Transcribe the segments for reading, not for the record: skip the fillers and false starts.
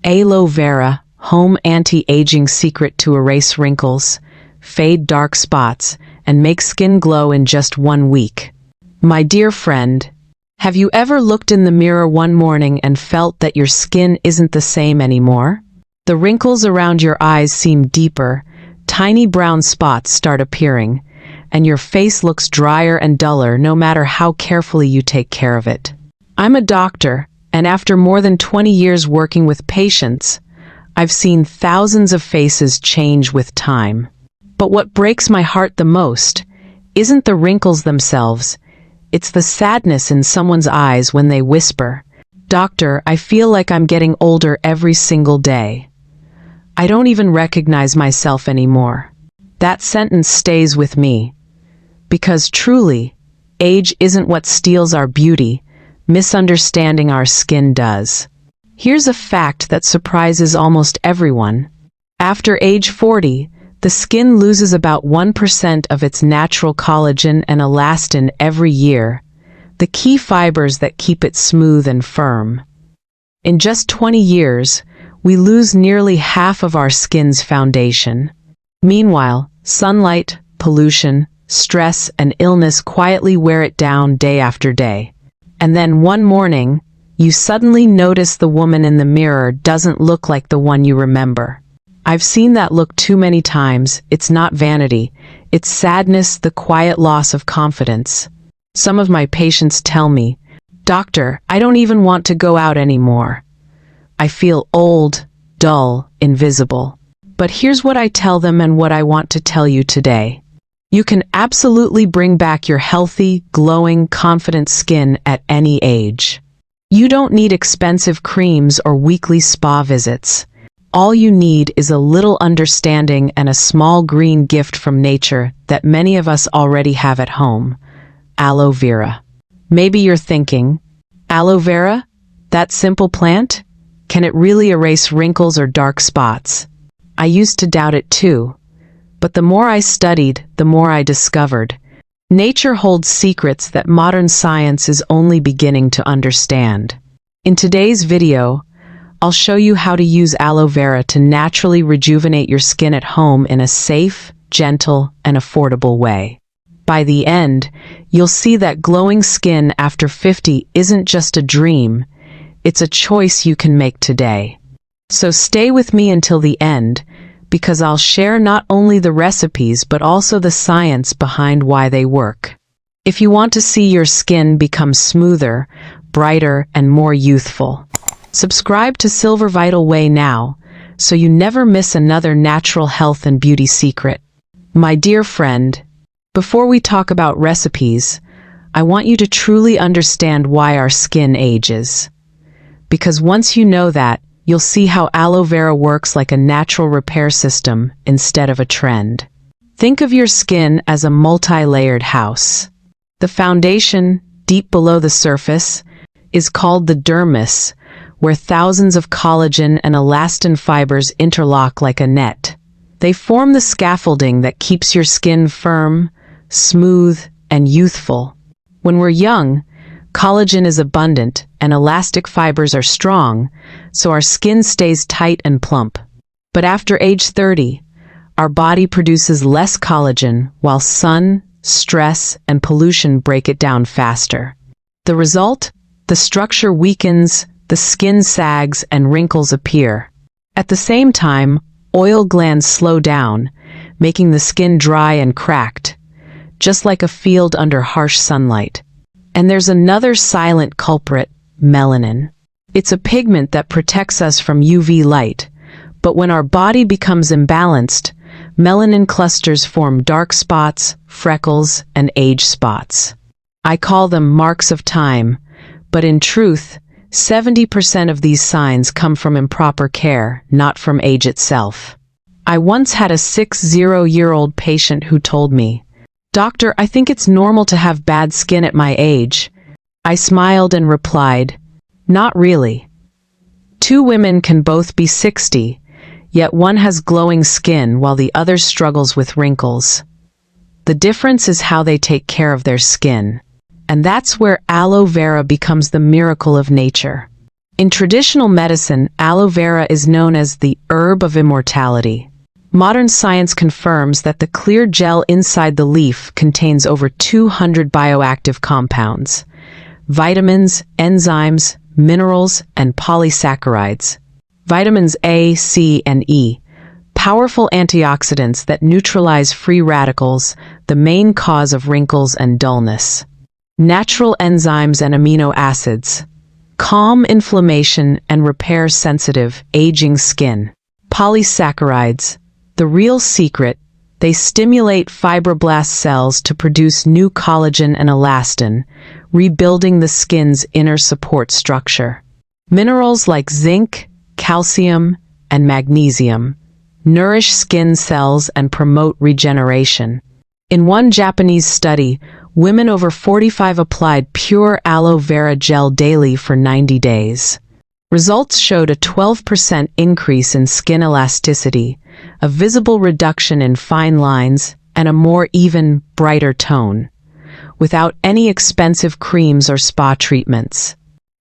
Aloe Vera, home anti-aging secret to erase wrinkles, fade dark spots, and make skin glow in just 1 week. My dear friend, have you ever looked in the mirror one morning and felt that your skin isn't the same anymore? The wrinkles around your eyes seem deeper, tiny brown spots start appearing, and your face looks drier and duller no matter how carefully you take care of it. I'm a doctor, and after more than 20 years working with patients, I've seen thousands of faces change with time. But what breaks my heart the most isn't the wrinkles themselves, it's the sadness in someone's eyes when they whisper, "Doctor, I feel like I'm getting older every single day. I don't even recognize myself anymore." That sentence stays with me. Because truly, age isn't what steals our beauty, misunderstanding our skin does. Here's a fact that surprises almost everyone. After age 40, the skin loses about 1% of its natural collagen and elastin every year, the key fibers that keep it smooth and firm. In just 20 years, we lose nearly half of our skin's foundation. Meanwhile, sunlight, pollution, stress, and illness quietly wear it down day after day. And then one morning, you suddenly notice the woman in the mirror doesn't look like the one you remember. I've seen that look too many times. It's not vanity, it's sadness, the quiet loss of confidence. Some of my patients tell me, "Doctor, I don't even want to go out anymore. I feel old, dull, invisible." But here's what I tell them and what I want to tell you today. You can absolutely bring back your healthy, glowing, confident skin at any age. You don't need expensive creams or weekly spa visits. All you need is a little understanding and a small green gift from nature that many of us already have at home: aloe vera. Maybe you're thinking, aloe vera? That simple plant? Can it really erase wrinkles or dark spots? I used to doubt it too. But the more I studied, the more I discovered. Nature holds secrets that modern science is only beginning to understand. In today's video, I'll show you how to use aloe vera to naturally rejuvenate your skin at home in a safe, gentle, and affordable way. By the end, you'll see that glowing skin after 50 isn't just a dream, it's a choice you can make today. So stay with me until the end, because I'll share not only the recipes but also the science behind why they work. If you want to see your skin become smoother, brighter, and more youthful, subscribe to Silver Vital Way now, so you never miss another natural health and beauty secret. My dear friend, before we talk about recipes, I want you to truly understand why our skin ages. Because once you know that, you'll see how aloe vera works like a natural repair system instead of a trend. Think of your skin as a multi-layered house. The foundation, deep below the surface, is called the dermis, where thousands of collagen and elastin fibers interlock like a net. They form the scaffolding that keeps your skin firm, smooth, and youthful. When we're young, collagen is abundant and elastic fibers are strong, so our skin stays tight and plump. But after age 30, our body produces less collagen while sun, stress, and pollution break it down faster. The result? The structure weakens, the skin sags, and wrinkles appear. At the same time, oil glands slow down, making the skin dry and cracked, just like a field under harsh sunlight. And there's another silent culprit, melanin. It's a pigment that protects us from UV light, but when our body becomes imbalanced, melanin clusters form dark spots, freckles, and age spots. I call them marks of time, but in truth, 70% of these signs come from improper care, not from age itself. I once had a 60-year-old patient who told me, "Doctor, I think it's normal to have bad skin at my age." I smiled and replied, "Not really. 2 women can both be 60, yet one has glowing skin while the other struggles with wrinkles. The difference is how they take care of their skin. And that's where aloe vera becomes the miracle of nature. In traditional medicine, aloe vera is known as the herb of immortality. Modern science confirms that the clear gel inside the leaf contains over 200 bioactive compounds, vitamins, enzymes, minerals, and polysaccharides. Vitamins A, C, and E, powerful antioxidants that neutralize free radicals, the main cause of wrinkles and dullness. Natural enzymes and amino acids, calm inflammation and repair sensitive, aging skin. Polysaccharides, the real secret, they stimulate fibroblast cells to produce new collagen and elastin, rebuilding the skin's inner support structure. Minerals like zinc, calcium, and magnesium nourish skin cells and promote regeneration. In one Japanese study, women over 45 applied pure aloe vera gel daily for 90 days. Results showed a 12% increase in skin elasticity, a visible reduction in fine lines, and a more even, brighter tone, without any expensive creams or spa treatments.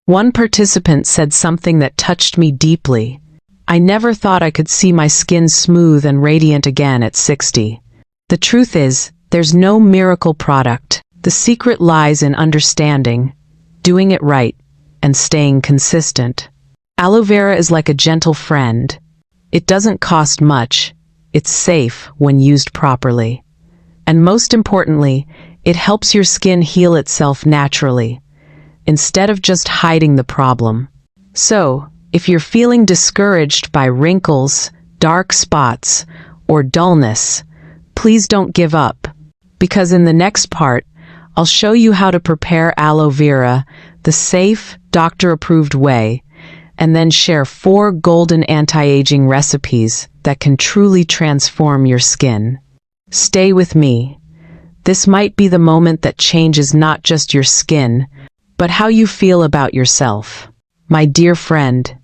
One participant said something that touched me deeply. "I never thought I could see my skin smooth and radiant again at 60. The truth is, there's no miracle product. The secret lies in understanding, doing it right, and staying consistent." Aloe vera is like a gentle friend. It doesn't cost much. It's safe when used properly. And most importantly, it helps your skin heal itself naturally, instead of just hiding the problem. So, if you're feeling discouraged by wrinkles, dark spots, or dullness, please don't give up, because in the next part, I'll show you how to prepare aloe vera the safe, doctor-approved way, and then share 4 golden anti-aging recipes that can truly transform your skin. Stay with me. This might be the moment that changes not just your skin, but how you feel about yourself. My dear friend,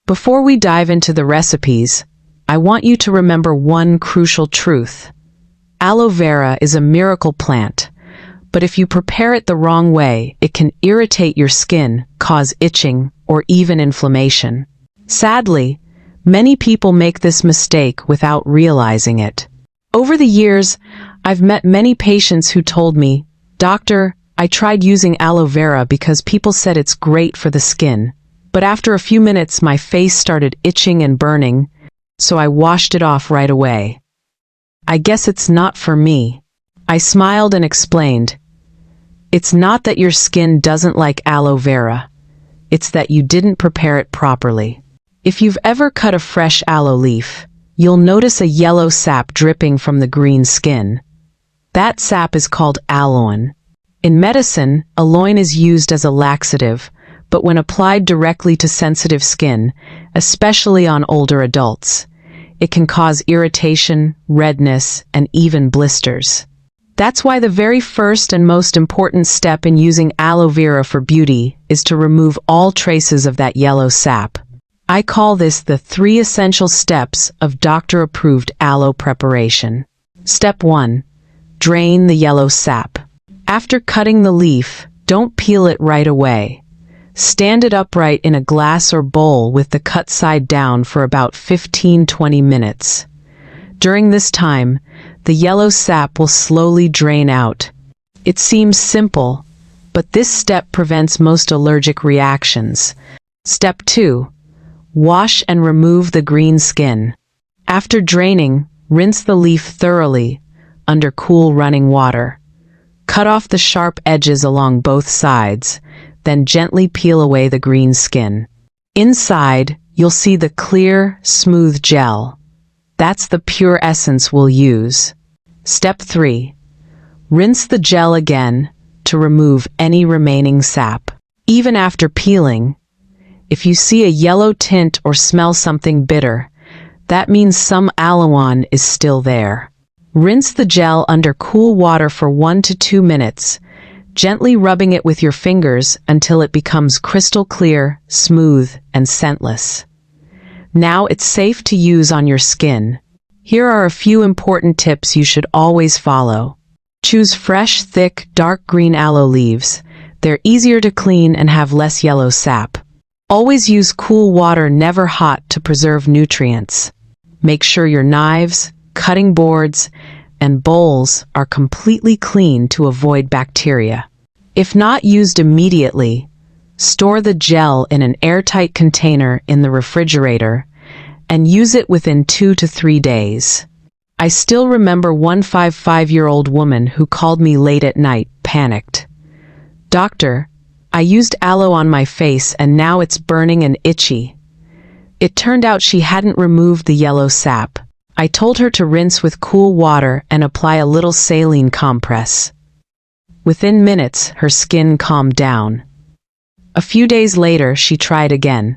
before we dive into the recipes, I want you to remember one crucial truth. Aloe vera is a miracle plant, but if you prepare it the wrong way, it can irritate your skin, cause itching, or even inflammation. Sadly, many people make this mistake without realizing it. Over the years, I've met many patients who told me, "Doctor, I tried using aloe vera because people said it's great for the skin, but after a few minutes my face started itching and burning, so I washed it off right away. I guess it's not for me." I smiled and explained, "It's not that your skin doesn't like aloe vera. It's that you didn't prepare it properly." If you've ever cut a fresh aloe leaf, you'll notice a yellow sap dripping from the green skin. That sap is called aloin. In medicine, aloin is used as a laxative, but when applied directly to sensitive skin, especially on older adults, it can cause irritation, redness, and even blisters. That's why the very first and most important step in using aloe vera for beauty is to remove all traces of that yellow sap. I call this the 3 essential steps of doctor-approved aloe preparation. Step 1. Drain the yellow sap. After cutting the leaf, don't peel it right away. Stand it upright in a glass or bowl with the cut side down for about 15-20 minutes. During this time, the yellow sap will slowly drain out. It seems simple, but this step prevents most allergic reactions. Step 2. Wash and remove the green skin. After draining, rinse the leaf thoroughly under cool running water. Cut off the sharp edges along both sides, then gently peel away the green skin. Inside, you'll see the clear, smooth gel. That's the pure essence we'll use. Step 3. Rinse the gel again to remove any remaining sap. Even after peeling, if you see a yellow tint or smell something bitter, that means some aloe is still there. Rinse the gel under cool water for 1 to 2 minutes, gently rubbing it with your fingers until it becomes crystal clear, smooth, and scentless. Now it's safe to use on your skin. Here are a few important tips you should always follow. Choose fresh, thick, dark green aloe leaves. They're easier to clean and have less yellow sap. Always use cool water, never hot, to preserve nutrients. Make sure your knives, cutting boards, and bowls are completely clean to avoid bacteria. If not used immediately, store the gel in an airtight container in the refrigerator and use it within 2 to 3 days. I still remember one 55-year-old woman who called me late at night, panicked. "Doctor, I used aloe on my face and now it's burning and itchy." It turned out she hadn't removed the yellow sap. I told her to rinse with cool water and apply a little saline compress. Within minutes, her skin calmed down. A few days later, she tried again.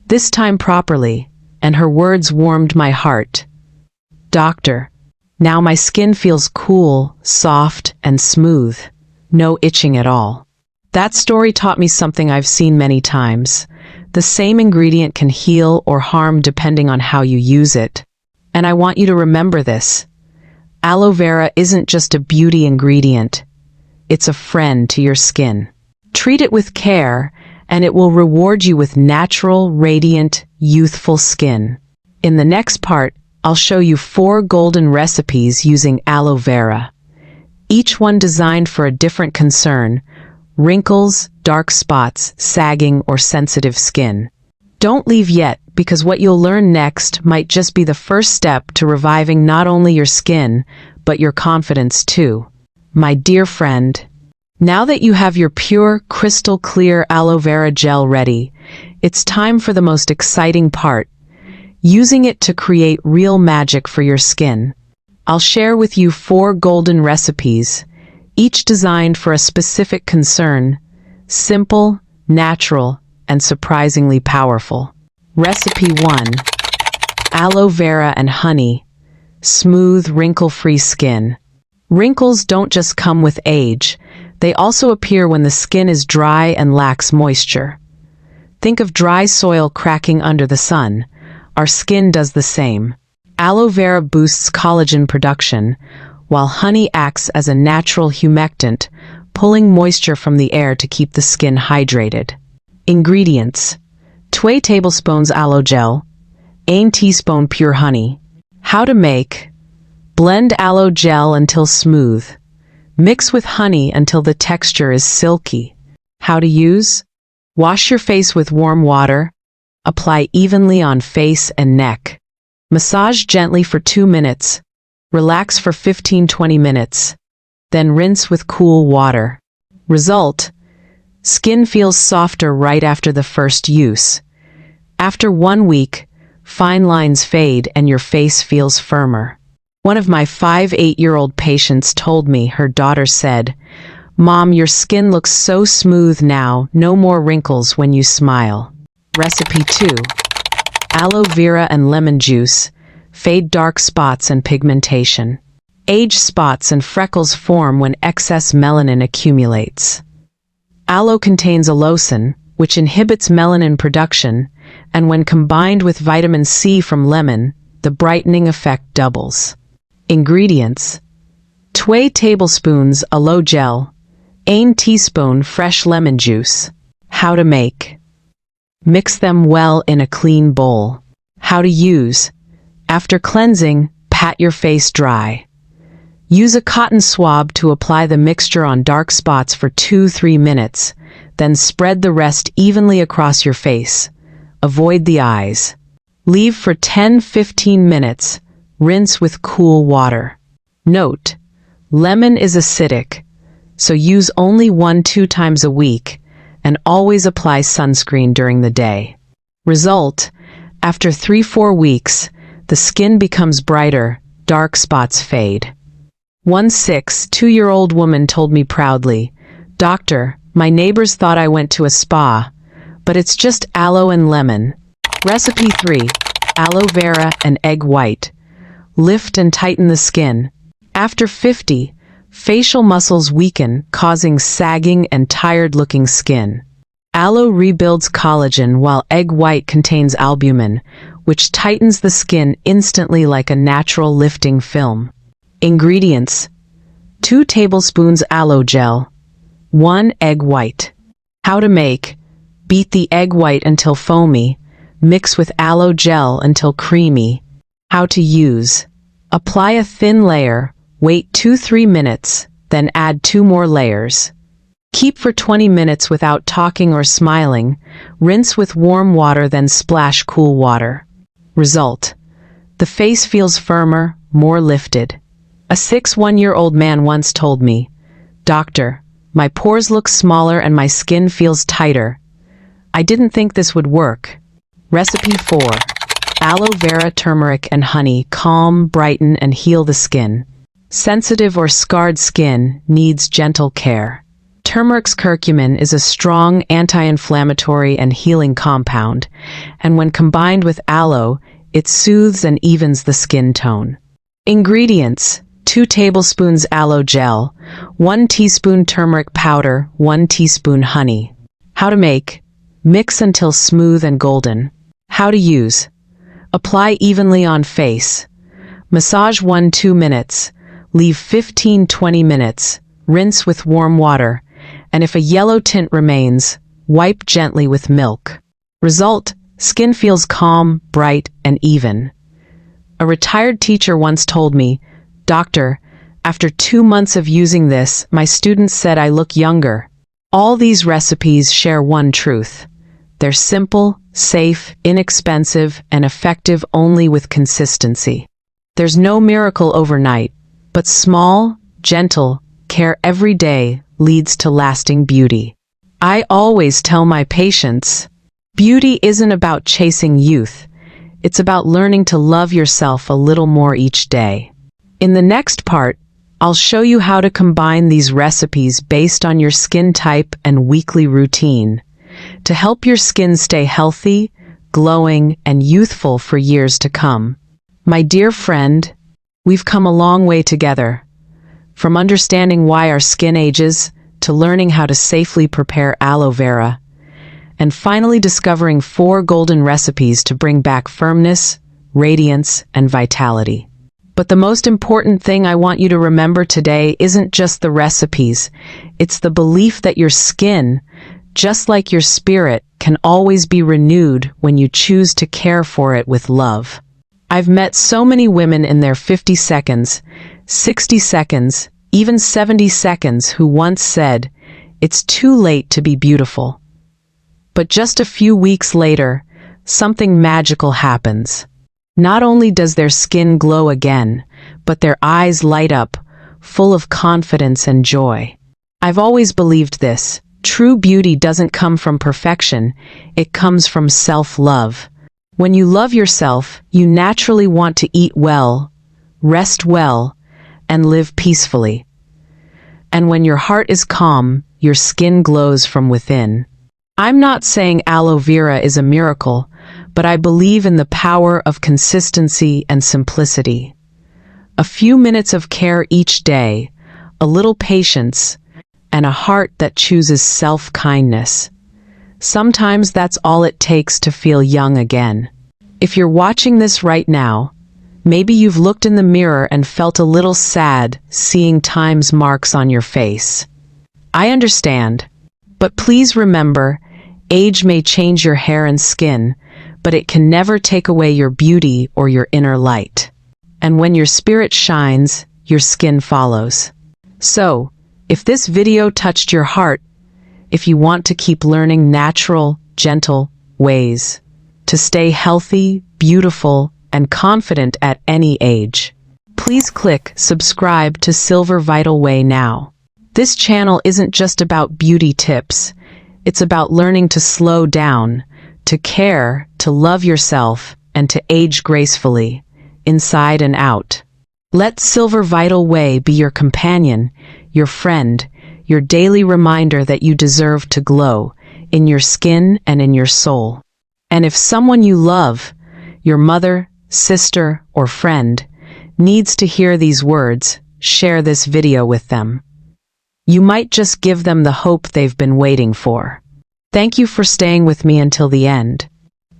This time properly, and her words warmed my heart. "Doctor, now my skin feels cool, soft, and smooth. No itching at all." That story taught me something I've seen many times. The same ingredient can heal or harm depending on how you use it. And I want you to remember this. Aloe vera isn't just a beauty ingredient. It's a friend to your skin. Treat it with care, and it will reward you with natural, radiant, youthful skin. In the next part, I'll show you 4 golden recipes using aloe vera. Each one designed for a different concern: wrinkles, dark spots, sagging, or sensitive skin. Don't leave yet, because what you'll learn next might just be the first step to reviving not only your skin, but your confidence too. My dear friend, now that you have your pure, crystal clear aloe vera gel ready, it's time for the most exciting part: using it to create real magic for your skin. I'll share with you 4 golden recipes, each designed for a specific concern: simple, natural, and surprisingly powerful. Recipe 1. Aloe vera and honey. Smooth, wrinkle-free skin. Wrinkles don't just come with age, they also appear when the skin is dry and lacks moisture. Think of dry soil cracking under the sun. Our skin does the same. Aloe vera boosts collagen production, while honey acts as a natural humectant, pulling moisture from the air to keep the skin hydrated. Ingredients: 2 tablespoons aloe gel, 1 teaspoon pure honey. How to make: blend aloe gel until smooth. Mix with honey until the texture is silky. How to use: wash your face with warm water. Apply evenly on face and neck. Massage gently for 2 minutes. Relax for 15-20 minutes. Then rinse with cool water. Result: skin feels softer right after the first use. After 1 week, fine lines fade and your face feels firmer. One of my 58-year-old patients told me her daughter said, "Mom, your skin looks so smooth now, no more wrinkles when you smile." Recipe 2. Aloe vera and lemon juice. Fade dark spots and pigmentation. Age spots and freckles form when excess melanin accumulates. Aloe contains elastin, which inhibits melanin production, and when combined with vitamin C from lemon, the brightening effect doubles. Ingredients: 2 tablespoons aloe gel, 1 teaspoon fresh lemon juice. How to make: mix them well in a clean bowl. How to use: after cleansing, pat your face dry. Use a cotton swab to apply the mixture on dark spots for 2-3 minutes, then spread the rest evenly across your face. Avoid the eyes. Leave for 10-15 minutes. Rinse with cool water. Note: lemon is acidic, so use only 1-2 times a week, and always apply sunscreen during the day. Result: after 3-4 weeks, the skin becomes brighter, dark spots fade. One 62-year-old woman told me proudly, "Doctor, my neighbors thought I went to a spa, but it's just aloe and lemon." Recipe 3. Aloe vera and egg white. Lift and tighten the skin. After 50, facial muscles weaken, causing sagging and tired-looking skin. Aloe rebuilds collagen while egg white contains albumin, which tightens the skin instantly like a natural lifting film. Ingredients: 2 tablespoons aloe gel, 1 egg white. How to make: Beat the egg white until foamy. Mix with aloe gel until creamy. How to use. Apply a thin layer, wait 2-3 minutes, then add 2 more layers. Keep for 20 minutes without talking or smiling. Rinse with warm water, then splash cool water. Result. The face feels firmer, more lifted. A 61-year-old man once told me, "Doctor, my pores look smaller and my skin feels tighter." I didn't think this would work. Recipe 4. Aloe vera, turmeric, and honey calm, brighten, and heal the skin. Sensitive or scarred skin needs gentle care. Turmeric's curcumin is a strong anti-inflammatory and healing compound, and when combined with aloe, it soothes and evens the skin tone. Ingredients: 2 tablespoons aloe gel, 1 teaspoon turmeric powder, 1 teaspoon honey. How to make. Mix until smooth and golden. How to use. Apply evenly on face. Massage 1-2 minutes. Leave 15-20 minutes. Rinse with warm water. And if a yellow tint remains, wipe gently with milk. Result: skin feels calm, bright, and even. A retired teacher once told me, "Doctor, after 2 months of using this, my students said I look younger." All these recipes share one truth. They're simple, safe, inexpensive, and effective only with consistency. There's no miracle overnight, but small, gentle care every day leads to lasting beauty. I always tell my patients, beauty isn't about chasing youth. It's about learning to love yourself a little more each day. In the next part, I'll show you how to combine these recipes based on your skin type and weekly routine to help your skin stay healthy, glowing, and youthful for years to come. My dear friend, we've come a long way together. From understanding why our skin ages, to learning how to safely prepare aloe vera, and finally discovering 4 golden recipes to bring back firmness, radiance, and vitality. But the most important thing I want you to remember today isn't just the recipes, it's the belief that your skin, just like your spirit, can always be renewed when you choose to care for it with love. I've met so many women in their 50 seconds, 60 seconds, even 70 seconds who once said, "It's too late to be beautiful." But just a few weeks later, something magical happens. Not only does their skin glow again, but their eyes light up, full of confidence and joy. I've always believed this. True beauty doesn't come from perfection, it comes from self-love. When you love yourself, you naturally want to eat well, rest well, and live peacefully. And when your heart is calm, your skin glows from within. I'm not saying aloe vera is a miracle, but I believe in the power of consistency and simplicity. A few minutes of care each day, a little patience, and a heart that chooses self-kindness. Sometimes that's all it takes to feel young again. If you're watching this right now, maybe you've looked in the mirror and felt a little sad seeing time's marks on your face. I understand, but please remember, age may change your hair and skin, but it can never take away your beauty or your inner light. And when your spirit shines, your skin follows. So, if this video touched your heart, if you want to keep learning natural, gentle ways to stay healthy, beautiful, and confident at any age, please click subscribe to Silver Vital Way now. This channel isn't just about beauty tips. It's about learning to slow down, to care, to love yourself, and to age gracefully, inside and out. Let Silver Vital Way be your companion, your friend, your daily reminder that you deserve to glow in your skin and in your soul. And if someone you love, your mother, sister, or friend, needs to hear these words, share this video with them. You might just give them the hope they've been waiting for. Thank you for staying with me until the end.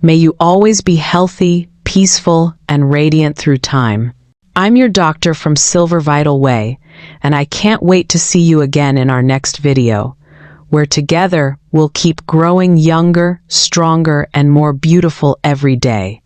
May you always be healthy, peaceful, and radiant through time. I'm your doctor from Silver Vital Way, and I can't wait to see you again in our next video, where together we'll keep growing younger, stronger, and more beautiful every day.